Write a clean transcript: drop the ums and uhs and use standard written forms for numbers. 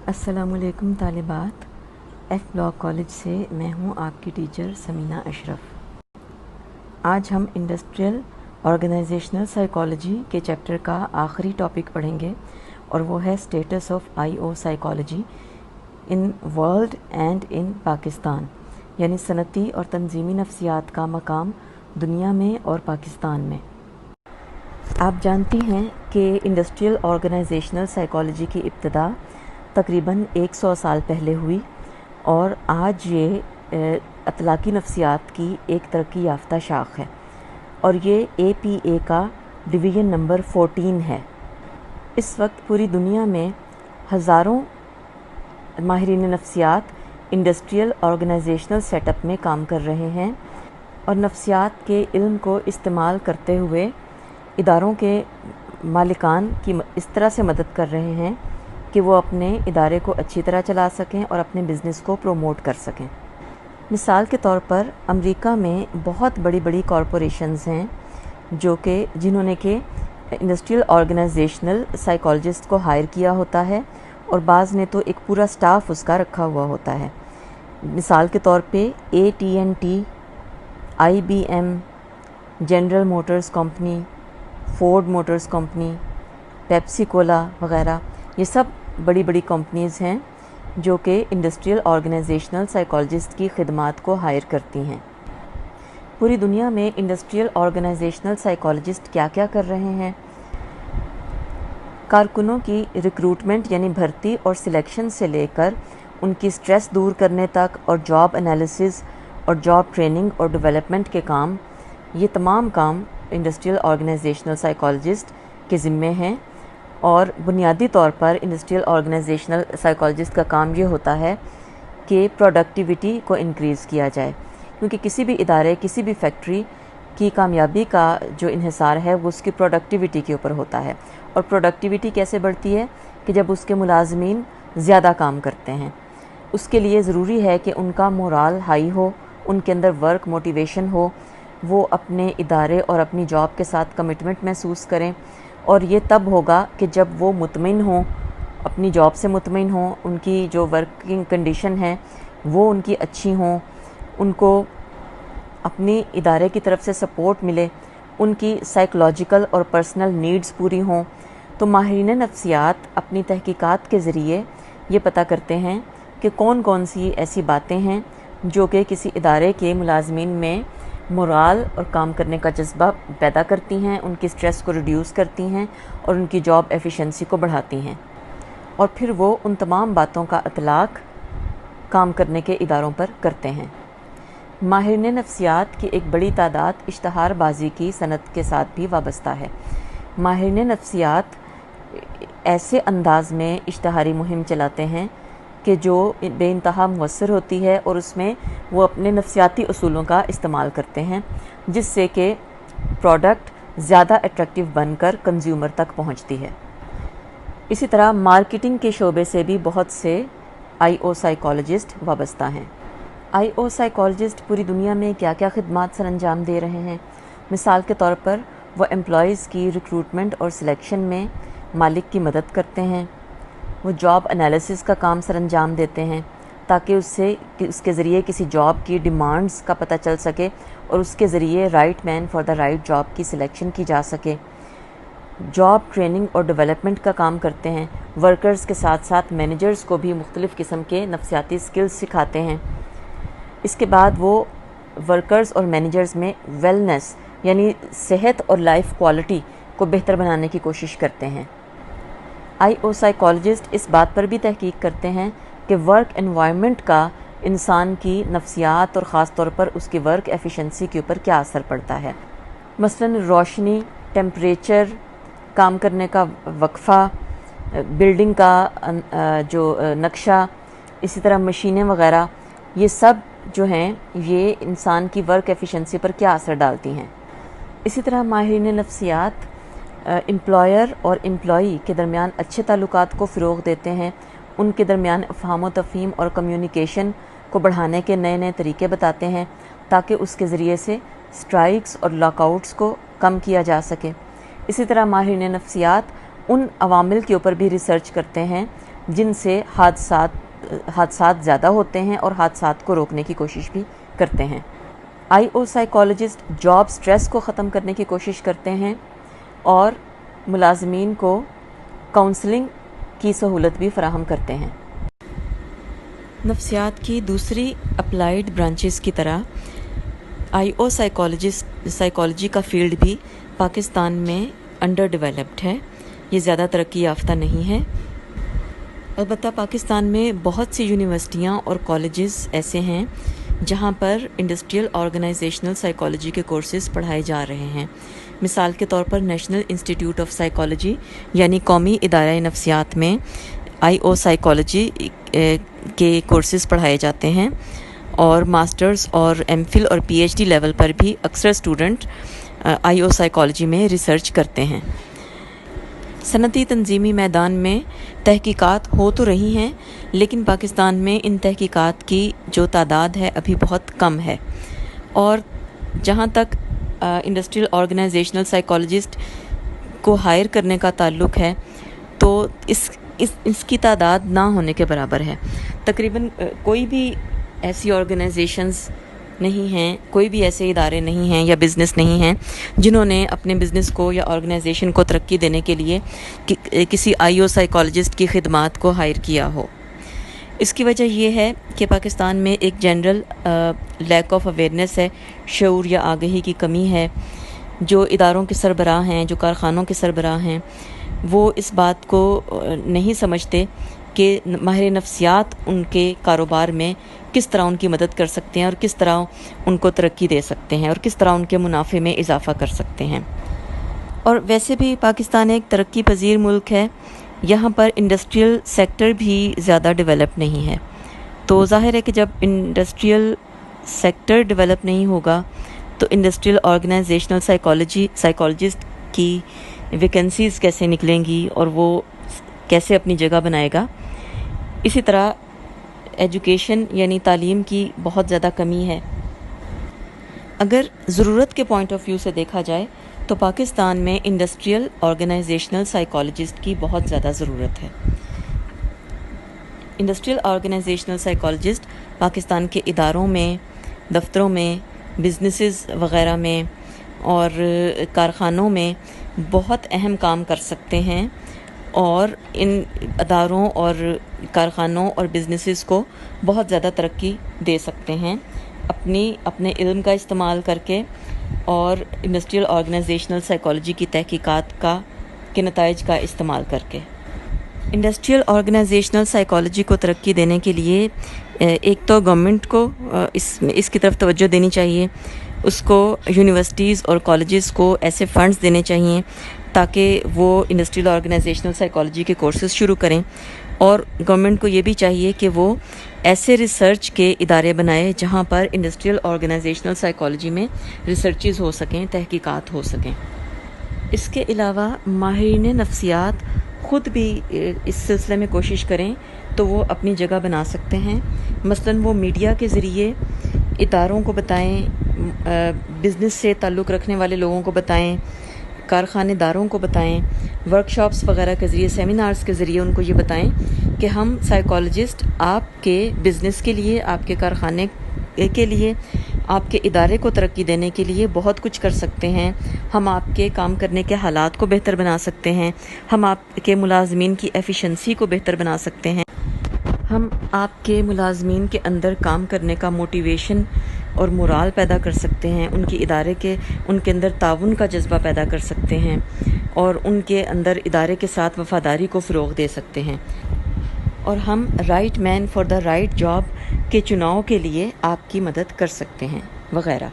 अस्सलाम वालेकुम तालिबात। F block college से मैं हूं आपकी टीचर समीना अशरफ। आज हम इंडस्ट्रियल ऑर्गेनाइजेशनल साइकोलॉजी के चैप्टर का आखिरी टॉपिक पढ़ेंगे और वो है status of IO psychology in world and in Pakistan, यानी सनती और तंजीमी नफ्सियात का मकाम दुनिया में और पाकिस्तान में। आप जानती हैं कि इंडस्ट्रियल ऑर्गेनाइजेशनल साइकोलॉजी की इब्तिदा तकरीबन 100 साल पहले हुई और आज ये अतलाकी नफ्सियात की एक तरक्की याफ्ता शाख है और ये APA का डिवीज़न नंबर 14 है। इस वक्त पूरी दुनिया में हज़ारों माहिरीन नफ्सियात इंडस्ट्रियल ऑर्गेनाइजेशनल सेटअप में काम कर रहे हैं और नफ्सियात के इल्म को इस्तेमाल करते हुए इदारों के मालिकान की इस तरह से मदद कर रहे हैं कि वो अपने इदारे को अच्छी तरह चला सकें और अपने बिज़नेस को प्रोमोट कर सकें। मिसाल के तौर पर अमेरिका में बहुत बड़ी बड़ी कॉरपोरेशंस हैं जो कि जिन्होंने के इंडस्ट्रियल ऑर्गेनाइजेशनल साइकोलॉजिस्ट को हायर किया होता है और बाज़ ने तो एक पूरा स्टाफ उसका रखा हुआ होता है। मिसाल के तौर पे AT&T, IBM, general Motors company, Ford Motors company, Pepsi Cola वगैरह, ये सब बड़ी बड़ी कंपनीज़ हैं जो कि इंडस्ट्रियल ऑर्गेनाइजेशनल साइकोलॉजिस्ट की खिदमात को हायर करती हैं। पूरी दुनिया में इंडस्ट्रियल ऑर्गेनाइजेशनल साइकोलॉजिस्ट क्या क्या कर रहे हैं? कारकुनों की रिक्रूटमेंट यानी भर्ती और सिलेक्शन से लेकर उनकी स्ट्रेस दूर करने तक और जॉब एनालिसिस और जॉब ट्रेनिंग और डेवलपमेंट के काम, ये तमाम काम इंडस्ट्रियल ऑर्गेनाइजेशनल साइकोलॉजिस्ट के ज़िम्मे हैं। और बुनियादी तौर पर इंडस्ट्रियल ऑर्गेनाइजेशनल साइकोलॉजिस्ट का काम ये होता है कि प्रोडक्टिविटी को इंक्रीज़ किया जाए, क्योंकि किसी भी इदारे, किसी भी फैक्ट्री की कामयाबी का जो इन्हिसार है वो उसकी प्रोडक्टिविटी के ऊपर होता है। और प्रोडक्टिविटी कैसे बढ़ती है कि जब उसके मुलाजमीन ज़्यादा काम करते हैं। उसके लिए ज़रूरी है कि उनका मोराल हाई हो, उनके अंदर वर्क मोटिवेशन हो, वो अपने इदारे और अपनी जॉब के साथ कमिटमेंट महसूस करें। और ये तब होगा कि जब वो मुतमिन हों, अपनी जॉब से मुतमिन हों, उनकी जो वर्किंग कंडीशन है वो उनकी अच्छी हों, उनको अपनी इदारे की तरफ से सपोर्ट मिले, उनकी साइकोलॉजिकल और पर्सनल नीड्स पूरी हों। तो माहिरीन नफ्सियात अपनी तहकीकात के ज़रिए ये पता करते हैं कि कौन कौन सी ऐसी बातें हैं जो कि किसी इदारे के मुलाजमीन में मोराल और काम करने का जज्बा पैदा करती हैं, उनकी स्ट्रेस को रिड्यूस करती हैं और उनकी जॉब एफिशिएंसी को बढ़ाती हैं। और फिर वो उन तमाम बातों का इतलाक़ काम करने के इदारों पर करते हैं। माहिरीन नफ्सियात की एक बड़ी तादाद इश्तहारबाजी की सनत के साथ भी वाबस्ता है। माहिरीन नफ्सियात ऐसे अंदाज में इश्तहारी मुहिम चलाते हैं कि जो बेइंतहा मुअस्सर होती है और उसमें वो अपने नफ्सियाती उसूलों का इस्तेमाल करते हैं, जिससे कि प्रोडक्ट ज़्यादा अट्रैक्टिव बनकर कंज्यूमर तक पहुंचती है। इसी तरह मार्केटिंग के शोबे से भी बहुत से आईओ साइकोलॉजिस्ट वाबस्ता हैं। आईओ साइकोलॉजिस्ट पूरी दुनिया में क्या क्या खिदमात सर अंजाम दे रहे हैं? मिसाल के तौर पर वो एम्प्लॉयज़ की रिक्रूटमेंट और सिलेक्शन में मालिक की मदद करते हैं। वो जॉब एनालिसिस का काम सर अंजाम देते हैं ताकि उसके ज़रिए किसी जॉब की डिमांड्स का पता चल सके और उसके ज़रिए right man for the right job की सिलेक्शन की जा सके। जॉब ट्रेनिंग और डेवलपमेंट का काम करते हैं। वर्कर्स के साथ साथ मैनेजर्स को भी मुख्तलिफ़ किस्म के नफ्सियाती स्किल्स सिखाते हैं। इसके बाद वो वर्कर्स और मैनेजर्स में वेलनेस यानी सेहत और लाइफ क्वालिटी को बेहतर बनाने की कोशिश करते हैं। आईओ साइकोलॉजिस्ट इस बात पर भी तहकीक करते हैं कि वर्क एनवायरनमेंट का इंसान की नफ्सियात और ख़ास तौर पर उसकी वर्क एफिशिएंसी के ऊपर क्या असर पड़ता है। मसलन रोशनी, टेम्परेचर, काम करने का वक्फ़ा, बिल्डिंग का जो नक्शा, इसी तरह मशीनें वगैरह, ये सब जो हैं ये इंसान की वर्क एफिशिएंसी पर क्या असर डालती हैं। इसी तरह माहिरीन नफ्सियात एम्प्लॉयर और एम्प्लॉई के दरमियान अच्छे ताल्लुकात को फ़रोग़ देते हैं, उनके दरमियान फ़हम व तफ़हीम और कम्युनिकेशन को बढ़ाने के नए नए तरीके बताते हैं ताकि उसके ज़रिए से स्ट्राइक्स और लॉकआउट्स को कम किया जा सके। इसी तरह माहिरीन नफ्सियात उन अवामिल के ऊपर भी रिसर्च करते हैं جن سے حادثات زیادہ ہوتے ہیں اور حادثات کو روکنے کی کوشش بھی کرتے ہیں۔ IO سائیکالوجسٹ جاب سٹریس کو ختم کرنے کی کوشش کرتے ہیں اور ملازمین کو کاؤنسلنگ کی سہولت بھی فراہم کرتے ہیں۔ نفسیات کی دوسری اپلائیڈ برانچز کی طرح IO سائیکالوجی کا فیلڈ بھی پاکستان میں انڈر ڈیولپڈ ہے، یہ زیادہ ترقی یافتہ نہیں ہے۔ البتہ پاکستان میں بہت سی یونیورسٹیاں اور کالجز ایسے ہیں جہاں پر انڈسٹریل آرگنائزیشنل سائیکالوجی کے کورسز پڑھائے جا رہے ہیں۔ مثال کے طور پر نیشنل انسٹیٹیوٹ آف سائیکالوجی یعنی قومی ادارہ نفسیات میں IO سائیکالوجی کے کورسز پڑھائے جاتے ہیں، اور ماسٹرز اور MPhil اور PhD لیول پر بھی اکثر اسٹوڈنٹ IO سائیکالوجی میں ریسرچ کرتے ہیں۔ صنعتی تنظیمی میدان میں تحقیقات ہو تو رہی ہیں، لیکن پاکستان میں ان تحقیقات کی جو تعداد ہے ابھی بہت کم ہے، اور جہاں تک انڈسٹریل آرگنائزیشنل سائیکالوجسٹ کو ہائر کرنے کا تعلق ہے تو اس کی تعداد نہ ہونے کے برابر ہے۔ تقریباً کوئی بھی ایسی آرگنائزیشنز نہیں ہیں، کوئی بھی ایسے ادارے نہیں ہیں یا بزنس نہیں ہیں جنہوں نے اپنے بزنس کو یا آرگنائزیشن کو ترقی دینے کے لیے کسی IO سائیکالوجسٹ کی خدمات کو ہائر کیا ہو۔ اس کی وجہ یہ ہے کہ پاکستان میں ایک جنرل لیک آف اویئرنیس ہے، شعور یا آگہی کی کمی ہے۔ جو اداروں کے سربراہ ہیں، جو کارخانوں کے سربراہ ہیں، وہ اس بات کو نہیں سمجھتے کہ ماہر نفسیات ان کے کاروبار میں کس طرح ان کی مدد کر سکتے ہیں اور کس طرح ان کو ترقی دے سکتے ہیں اور کس طرح ان کے منافع میں اضافہ کر سکتے ہیں۔ اور ویسے بھی پاکستان ایک ترقی پذیر ملک ہے، یہاں پر انڈسٹریل سیکٹر بھی زیادہ ڈیولپ نہیں ہے، تو ظاہر ہے کہ جب انڈسٹریل سیکٹر ڈیولپ نہیں ہوگا تو انڈسٹریل آرگنائزیشنل سائیکالوجسٹ کی ویکنسیز کیسے نکلیں گی اور وہ کیسے اپنی جگہ بنائے گا۔ اسی طرح ایجوکیشن یعنی تعلیم کی بہت زیادہ کمی ہے۔ اگر ضرورت کے پوائنٹ آف ویو سے دیکھا جائے تو پاکستان میں انڈسٹریل آرگنائزیشنل سائیکالوجسٹ کی بہت زیادہ ضرورت ہے۔ انڈسٹریل آرگنائزیشنل سائیکالوجسٹ پاکستان کے اداروں میں، دفتروں میں، بزنسز وغیرہ میں اور کارخانوں میں بہت اہم کام کر سکتے ہیں، اور ان اداروں اور کارخانوں اور بزنسز کو بہت زیادہ ترقی دے سکتے ہیں اپنے علم کا استعمال کر کے اور انڈسٹریل آرگنائزیشنل سائیکالوجی کی تحقیقات کے نتائج کا استعمال کر کے۔ انڈسٹریل آرگنائزیشنل سائیکالوجی کو ترقی دینے کے لیے ایک تو گورنمنٹ کو اس کی طرف توجہ دینی چاہیے، اس کو یونیورسٹیز اور کالجز کو ایسے فنڈز دینے چاہیے تاکہ وہ انڈسٹریل آرگنائزیشنل سائیکالوجی کے کورسز شروع کریں، اور گورنمنٹ کو یہ بھی چاہیے کہ وہ ایسے ریسرچ کے ادارے بنائے جہاں پر انڈسٹریل آرگنائزیشنل سائیکالوجی میں ریسرچز ہو سکیں، تحقیقات ہو سکیں۔ اس کے علاوہ ماہرین نفسیات خود بھی اس سلسلے میں کوشش کریں تو وہ اپنی جگہ بنا سکتے ہیں۔ مثلاً وہ میڈیا کے ذریعے اداروں کو بتائیں، بزنس سے تعلق رکھنے والے لوگوں کو بتائیں، کارخانے داروں کو بتائیں، ورکشاپس وغیرہ کے ذریعے، سیمینارز کے ذریعے ان کو یہ بتائیں کہ ہم سائیکالوجسٹ آپ کے بزنس کے لیے، آپ کے کارخانے کے لیے، آپ کے ادارے کو ترقی دینے کے لیے بہت کچھ کر سکتے ہیں۔ ہم آپ کے کام کرنے کے حالات کو بہتر بنا سکتے ہیں، ہم آپ کے ملازمین کی ایفیشنسی کو بہتر بنا سکتے ہیں، ہم آپ کے ملازمین کے اندر کام کرنے کا موٹیویشن اور مورال پیدا کر سکتے ہیں، ان کے اندر تعاون کا جذبہ پیدا کر سکتے ہیں، اور ان کے اندر ادارے کے ساتھ وفاداری کو فروغ دے سکتے ہیں، اور ہم right man for the right job کے چناؤ کے لیے آپ کی مدد کر سکتے ہیں وغیرہ۔